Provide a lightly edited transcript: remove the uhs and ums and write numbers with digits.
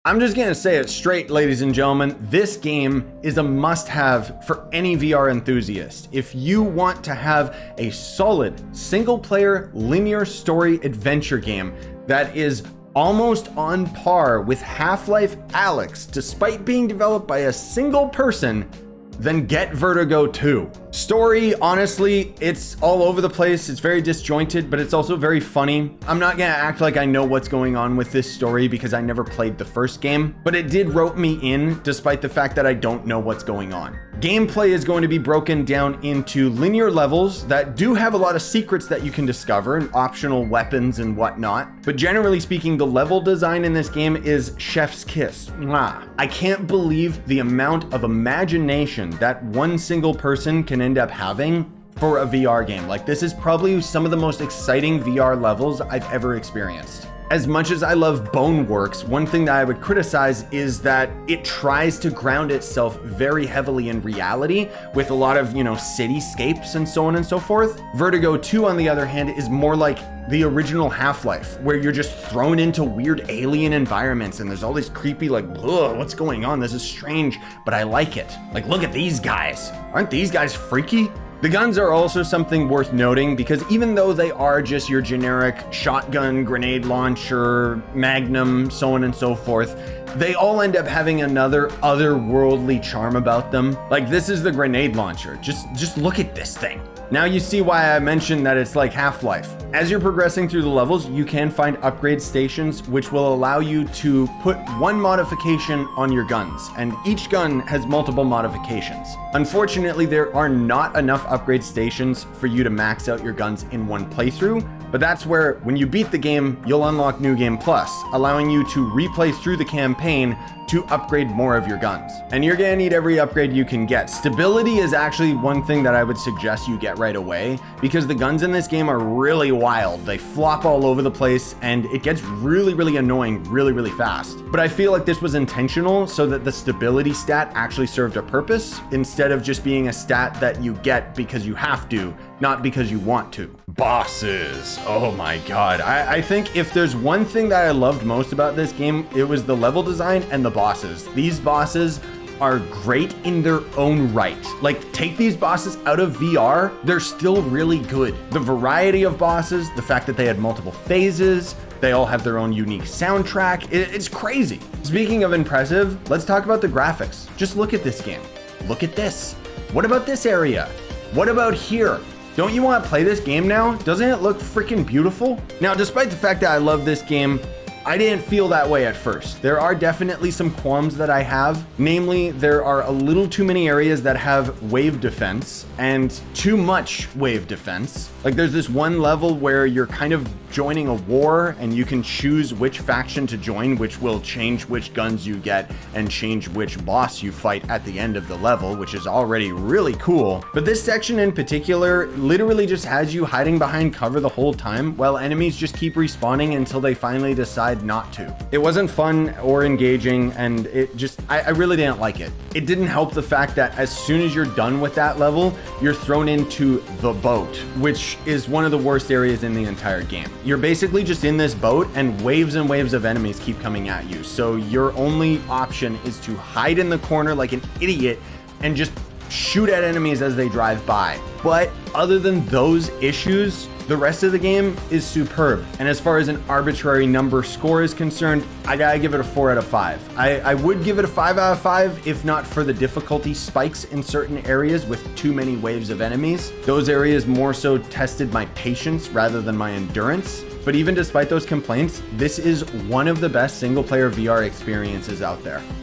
I'm just gonna say it straight, ladies and gentlemen, this game is a must-have for any VR enthusiast. If you want to have a solid, single-player, linear story adventure game that is almost on par with Half-Life Alyx, despite being developed by a single person, then get Vertigo 2. Story, honestly, it's all over the place. It's very disjointed, but it's also very funny. I'm not gonna act like I know what's going on with this story because I never played the first game, but it did rope me in despite the fact that I don't know what's going on. Gameplay is going to be broken down into linear levels that do have a lot of secrets that you can discover and optional weapons and whatnot. But generally speaking, the level design in this game is chef's kiss. Mwah. I can't believe the amount of imagination that one single person can end up having for a VR game. Like, this is probably some of the most exciting VR levels I've ever experienced. As much as I love Boneworks, one thing that I would criticize is that it tries to ground itself very heavily in reality with a lot of, cityscapes and so on and so forth. Vertigo 2, on the other hand, is more like the original Half-Life, where you're just thrown into weird alien environments and there's all these creepy, ugh, what's going on? This is strange, but I like it. Like, look at these guys. Aren't these guys freaky? The guns are also something worth noting because even though they are just your generic shotgun, grenade launcher, magnum, so on and so forth, they all end up having another otherworldly charm about them. Like, this is the grenade launcher. Just look at this thing. Now you see why I mentioned that it's like Half-Life. As you're progressing through the levels, you can find upgrade stations which will allow you to put one modification on your guns, and each gun has multiple modifications. Unfortunately, there are not enough upgrade stations for you to max out your guns in one playthrough, but that's where, when you beat the game, you'll unlock New Game Plus, allowing you to replay through the campaign to upgrade more of your guns. And you're gonna need every upgrade you can get. Stability is actually one thing that I would suggest you get right away, because the guns in this game are really wild. They flop all over the place and it gets really annoying really fast. But I feel like this was intentional so that the stability stat actually served a purpose instead of just being a stat that you get because you have to, not because you want to. Bosses. Oh my god. I think if there's one thing that I loved most about this game, it was the level design and the bosses. These bosses are great in their own right. Like, take these bosses out of VR, they're still really good. The variety of bosses, the fact that they had multiple phases, they all have their own unique soundtrack, it's crazy. Speaking of impressive, let's talk about the graphics. Just look at this game. Look at this. What about this area? What about here? Don't you want to play this game now? Doesn't it look freaking beautiful? Now, despite the fact that I love this game, I didn't feel that way at first. There are definitely some qualms that I have. Namely, there are a little too many areas that have wave defense and too much wave defense. Like, there's this one level where you're kind of joining a war and you can choose which faction to join, which will change which guns you get and change which boss you fight at the end of the level, which is already really cool. But this section in particular literally just has you hiding behind cover the whole time while enemies just keep respawning until they finally decide not to. It wasn't fun or engaging, and I really didn't like it. It didn't help the fact that as soon as you're done with that level, you're thrown into the boat, which is one of the worst areas in the entire game. You're basically just in this boat and waves of enemies keep coming at you. So your only option is to hide in the corner like an idiot and just shoot at enemies as they drive by. But other than those issues, the rest of the game is superb. And as far as an arbitrary number score is concerned, I gotta give it a 4 out of 5. I would give it a 5 out of 5 if not for the difficulty spikes in certain areas with too many waves of enemies. Those areas more so tested my patience rather than my endurance. But even despite those complaints, this is one of the best single player VR experiences out there.